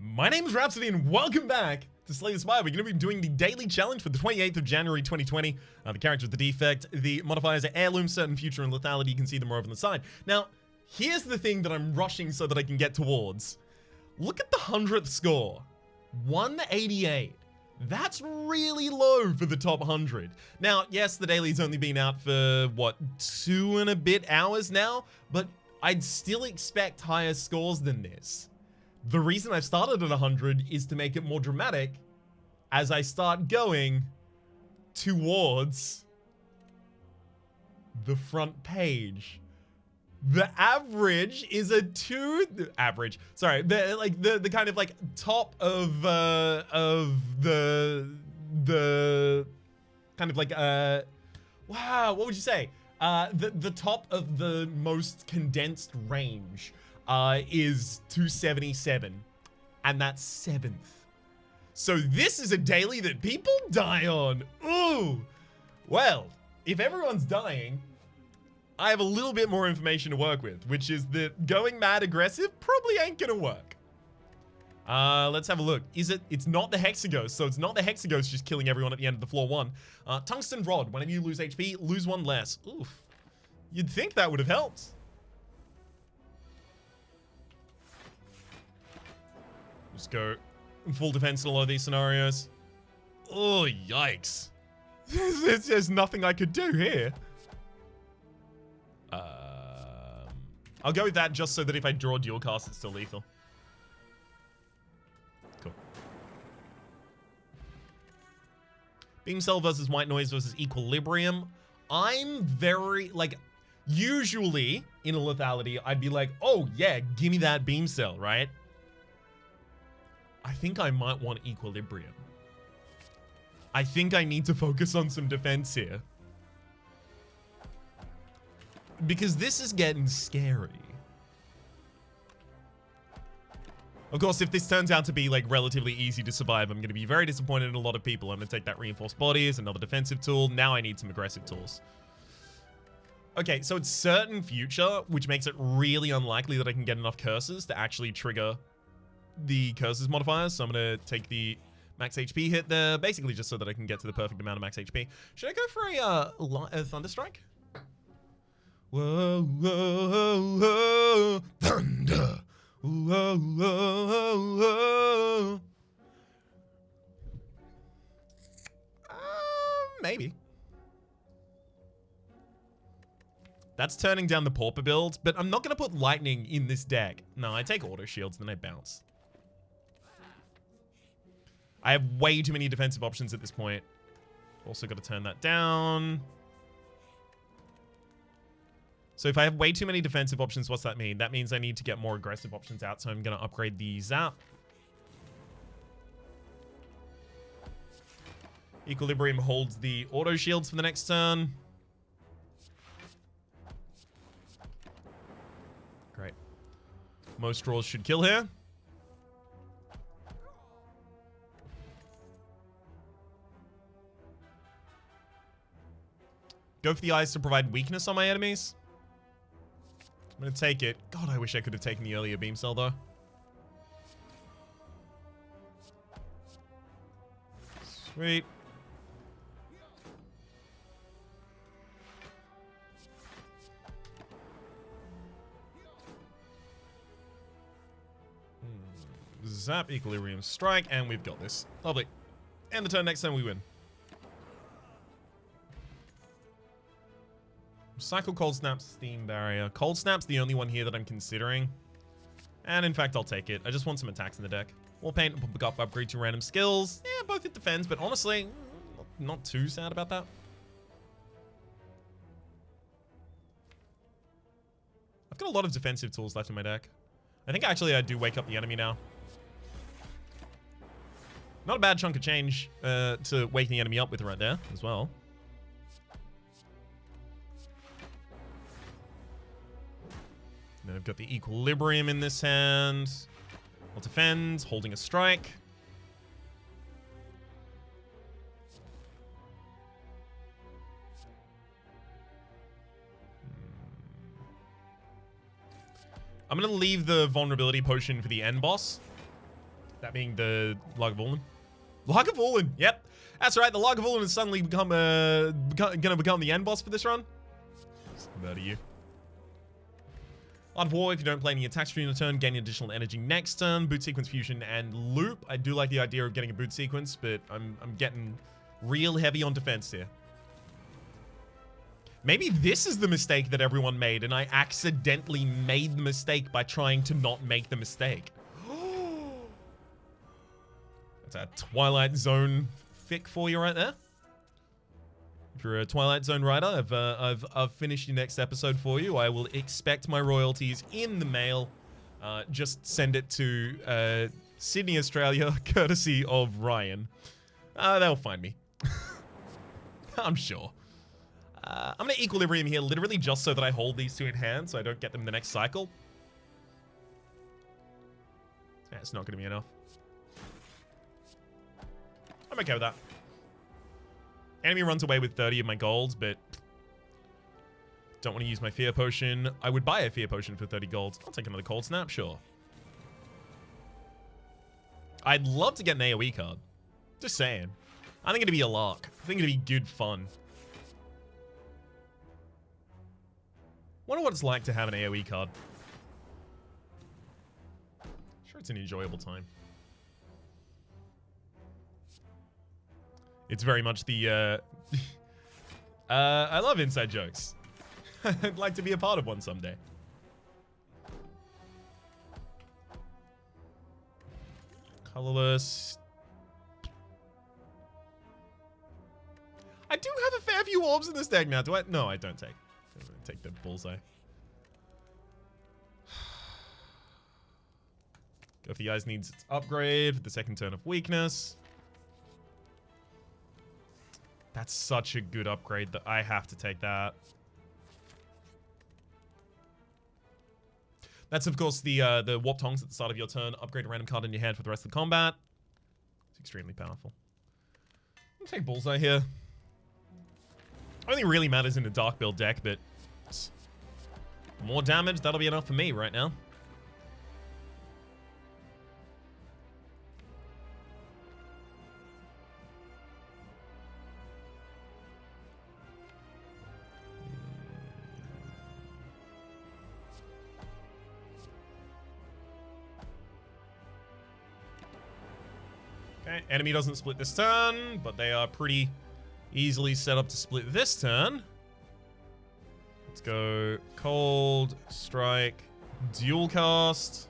My name is Rhapsody and welcome back to Slay the Spire. We're going to be doing the daily challenge for the 28th of January 2020. The character with the defect, the modifiers are heirloom, certain future, and lethality. You can see them over on the side. Now, here's the thing that I'm rushing so that I can get towards. Look at the 100th score. 188. That's really low for the top 100. Now, yes, the daily's only been out for, what, 2 and a bit hours now? But I'd still expect higher scores than this. The reason I've started at 100 is to make it more dramatic as I start going towards the front page. The average is a the kind of like top of the kind of like wow, what would you say? The top of the most condensed range is 277, and that's 7th. So this is a daily that people die on. Ooh, well, if everyone's dying, I have a little bit more information to work with, which is that going mad aggressive probably ain't gonna work. Let's have a look. It's not the Hexaghost, so it's not the Hexaghost just killing everyone at the end of the floor 1. Tungsten Rod, whenever you lose HP, lose 1 less. Oof. You'd think that would have helped. Just go full defense in a lot of these scenarios. Oh, yikes. There's nothing I could do here. I'll go with that just so that if I draw dual cast, it's still lethal. Cool. Beam Cell versus White Noise versus Equilibrium. I'm very, like, usually in a lethality, I'd be like, oh yeah, give me that Beam Cell, right? I think I might want Equilibrium. I think I need to focus on some defense here. Because this is getting scary. Of course, if this turns out to be like relatively easy to survive, I'm going to be very disappointed in a lot of people. I'm going to take that reinforced body as another defensive tool. Now I need some aggressive tools. Okay, so it's certain future, which makes it really unlikely that I can get enough curses to actually trigger the curses modifiers. So I'm going to take the max HP hit there, basically just so that I can get to the perfect amount of max HP. Should I go for a Thunderstrike? Whoa, whoa, whoa, thunder. Whoa, whoa, whoa. Maybe. That's turning down the Pauper build, but I'm not going to put lightning in this deck. No, I take auto shields, then I bounce. I have way too many defensive options at this point. Also got to turn that down. So if I have way too many defensive options, what's that mean? That means I need to get more aggressive options out, so I'm going to upgrade the Zap. Equilibrium holds the auto shields for the next turn. Great. Most draws should kill here. Go for the eyes to provide weakness on my enemies. I'm going to take it. God, I wish I could have taken the earlier Beam Cell, though. Sweet. Zap, Equilibrium, Strike, and we've got this. Lovely. End the turn next time we win. Cycle Cold Snap, Steam Barrier. Cold Snap's the only one here that I'm considering. And in fact, I'll take it. I just want some attacks in the deck. War Paint, pick up, upgrade to random skills. Yeah, both hit defense, but honestly, not too sad about that. I've got a lot of defensive tools left in my deck. I think actually I do wake up the enemy now. Not a bad chunk of change to wake the enemy up with right there as well. Then I've got the Equilibrium in this hand. I'll defend, holding a strike. I'm going to leave the vulnerability potion for the end boss. That being the Lagavulin. Lagavulin, yep. That's right, the Lagavulin has suddenly gonna become the end boss for this run. Just murder you. Art of War, if you don't play any attacks during your turn, gain additional energy next turn. Boot sequence, fusion, and loop. I do like the idea of getting a boot sequence, but I'm getting real heavy on defense here. Maybe this is the mistake that everyone made, and I accidentally made the mistake by trying to not make the mistake. That's a Twilight Zone fic for you right there. If you're a Twilight Zone writer, I've finished your next episode for you. I will expect my royalties in the mail. Just send it to Sydney, Australia, courtesy of Ryan. They'll find me. I'm sure. I'm gonna equilibrium here, literally just so that I hold these two in hand, so I don't get them the next cycle. It's not gonna be enough. I'm okay with that. Enemy runs away with 30 of my golds, but don't want to use my fear potion. I would buy a fear potion for 30 golds. I'll take another cold snap, sure. I'd love to get an AoE card. Just saying. I think it'd be a lark. I think it'd be good fun. Wonder what it's like to have an AoE card. Sure, it's an enjoyable time. It's very much the, I love inside jokes. I'd like to be a part of one someday. Colorless. I do have a fair few orbs in this deck now. Do I? No, I don't take. I'm gonna take the bullseye. Go for the eyes needs its upgrade for the second turn of weakness. That's such a good upgrade that I have to take that. That's, of course, the Warp Tongs at the start of your turn. Upgrade a random card in your hand for the rest of the combat. It's extremely powerful. I'll take Bullseye here. Only really matters in a Dark Build deck, but more damage, that'll be enough for me right now. Okay, enemy doesn't split this turn, but they are pretty easily set up to split this turn. Let's go Cold, Strike, Dual Cast.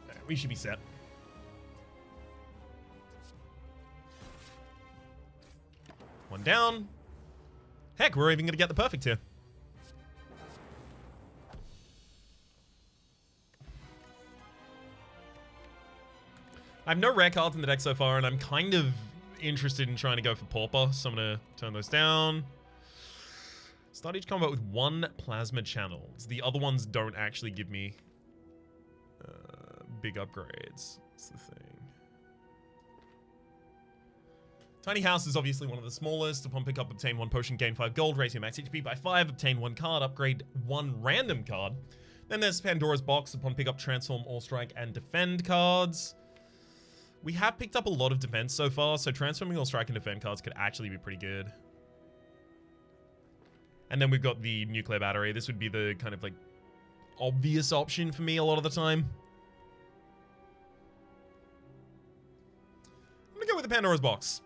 Okay, we should be set. One down. Heck, we're even going to get the perfect here. I have no rare cards in the deck so far, and I'm kind of interested in trying to go for Pauper, so I'm going to turn those down. Start each combat with 1 Plasma Channels. The other ones don't actually give me big upgrades. That's the thing. Tiny House is obviously one of the smallest. Upon pickup, obtain 1 potion, gain 5 gold, raise your max HP by 5, obtain 1 card, upgrade 1 random card. Then there's Pandora's Box. Upon pickup, transform all strike and defend cards. We have picked up a lot of defense so far, so transforming all strike and defend cards could actually be pretty good. And then we've got the nuclear battery. This would be the kind of like obvious option for me a lot of the time. I'm gonna go with the Pandora's Box.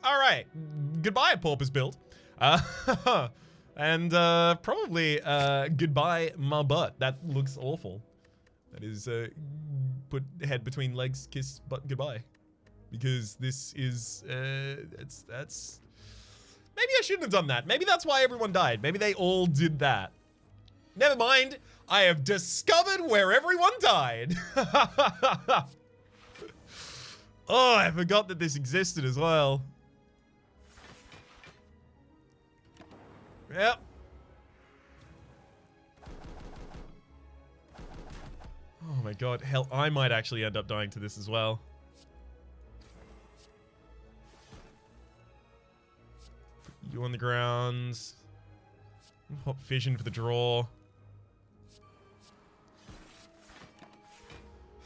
All right, goodbye, Pauper's Build. And probably goodbye, my butt. That looks awful. That is put head between legs, kiss butt goodbye, because this is that's maybe I shouldn't have done that. Maybe that's why everyone died. Maybe they all did that. Never mind. I have discovered where everyone died. Oh, I forgot that this existed as well. Yep. Oh my god, hell, I might actually end up dying to this as well. Put you on the ground. Hot Fission for the draw.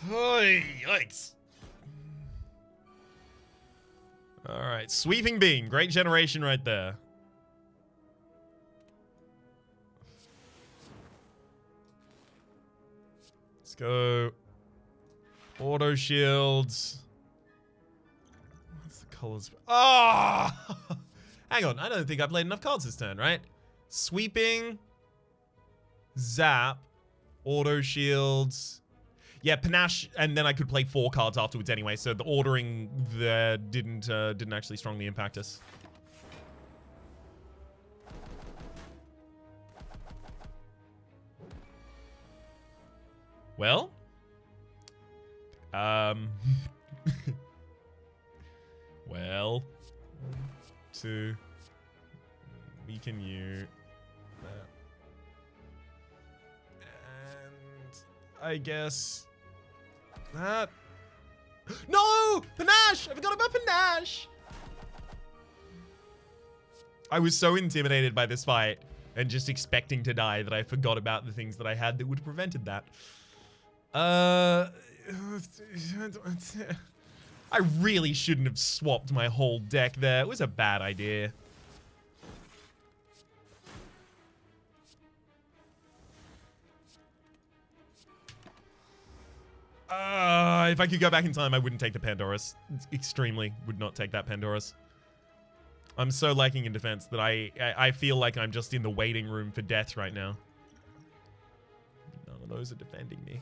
Hey, yikes. Alright, Sweeping Beam. Great generation right there. Let's go. Auto shields. What's the colors? Ah! Oh! Hang on, I don't think I played enough cards this turn, right? Sweeping. Zap. Auto shields. Yeah, Panache, and then I could play 4 cards afterwards anyway, so the ordering there didn't actually strongly impact us. Well, well, 2, weaken you, and I guess that. No! Panache! I forgot about Panache! I was so intimidated by this fight and just expecting to die that I forgot about the things that I had that would have prevented that. I really shouldn't have swapped my whole deck there. It was a bad idea. If I could go back in time, I wouldn't take the Pandora's. Extremely would not take that Pandora's. I'm so lacking in defense that I feel like I'm just in the waiting room for death right now. None of those are defending me.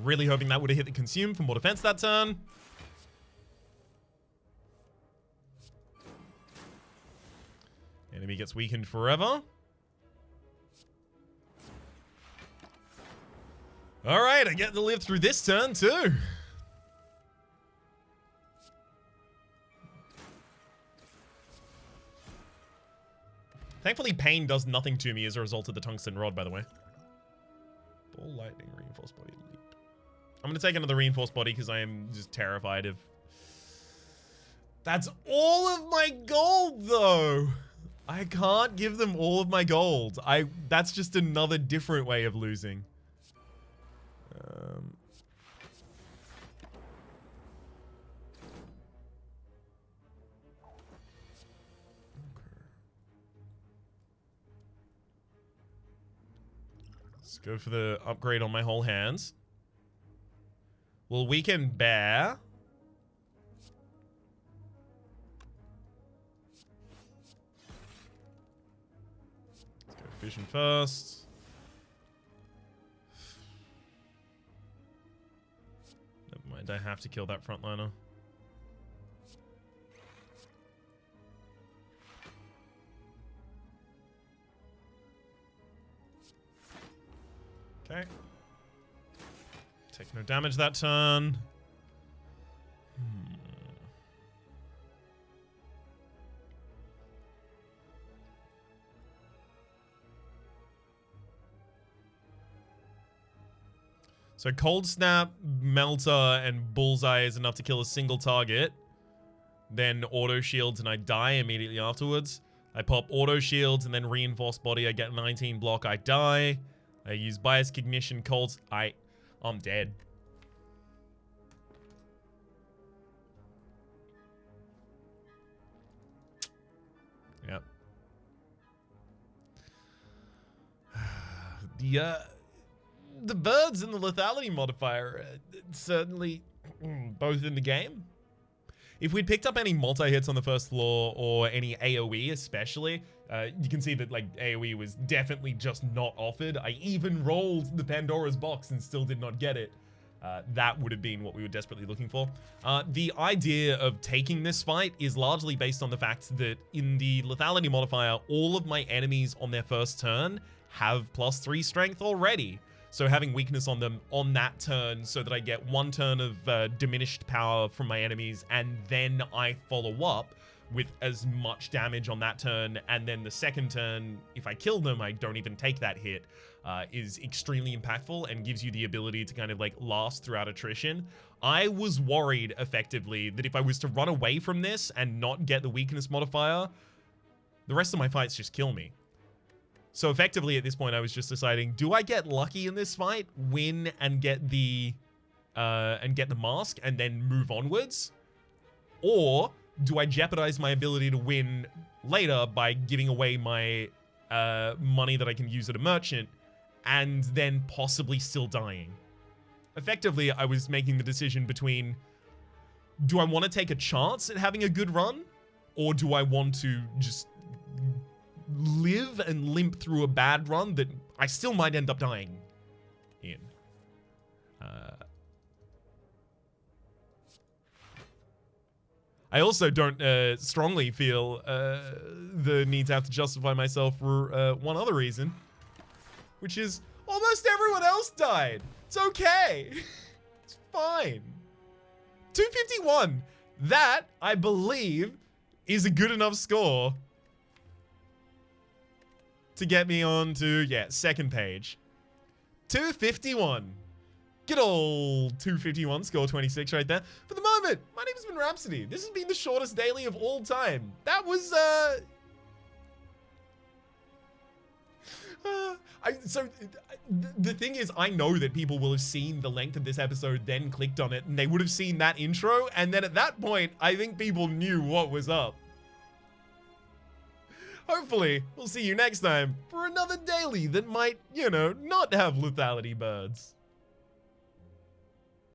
Really hoping that would have hit the consume for more defense that turn. Enemy gets weakened forever. Alright, I get to live through this turn too. Thankfully, pain does nothing to me as a result of the tungsten rod, by the way. Ball, lightning, reinforced body, leap. I'm going to take another reinforced body because I am just terrified of... That's all of my gold, though. I can't give them all of my gold. That's just another different way of losing. Let's go for the upgrade on my whole hands. We'll weaken Bear. Let's go Fission first. Never mind, I have to kill that frontliner. Okay. Take no damage that turn. So Cold Snap, Melter, and Bullseye is enough to kill a single target. Then Auto Shields and I die immediately afterwards. I pop Auto Shields and then Reinforced Body. I get 19 block. I die. I use Bias Cognition, Colds. I'm dead. Yep. The birds and the lethality modifier certainly both in the game. If we'd picked up any multi-hits on the first floor or any AoE especially, you can see that like AoE was definitely just not offered. I even rolled the Pandora's box and still did not get it. That would have been what we were desperately looking for. The idea of taking this fight is largely based on the fact that in the lethality modifier, all of my enemies on their first turn have +3 strength already. So having weakness on them on that turn so that I get 1 turn of diminished power from my enemies, and then I follow up with as much damage on that turn, and then the second turn, if I kill them, I don't even take that hit, is extremely impactful and gives you the ability to kind of like last throughout attrition. I was worried effectively that if I was to run away from this and not get the weakness modifier, the rest of my fights just kill me. So effectively at this point, I was just deciding, do I get lucky in this fight, win and get the mask and then move onwards? Or do I jeopardize my ability to win later by giving away my money that I can use at a merchant and then possibly still dying? Effectively, I was making the decision between, do I want to take a chance at having a good run, or do I want to just live and limp through a bad run that I still might end up dying in? I also don't strongly feel the need to have to justify myself for one other reason, which is almost everyone else died. It's okay. It's fine. 251. That, I believe, is a good enough score to get me on to, yeah, second page. 251. Good old 251, score 26 right there. For the moment, my name has been Rhapsody. This has been the shortest daily of all time. That was, the thing is, I know that people will have seen the length of this episode, then clicked on it, and they would have seen that intro, and then at that point, I think people knew what was up. Hopefully, we'll see you next time for another daily that might, you know, not have lethality birds.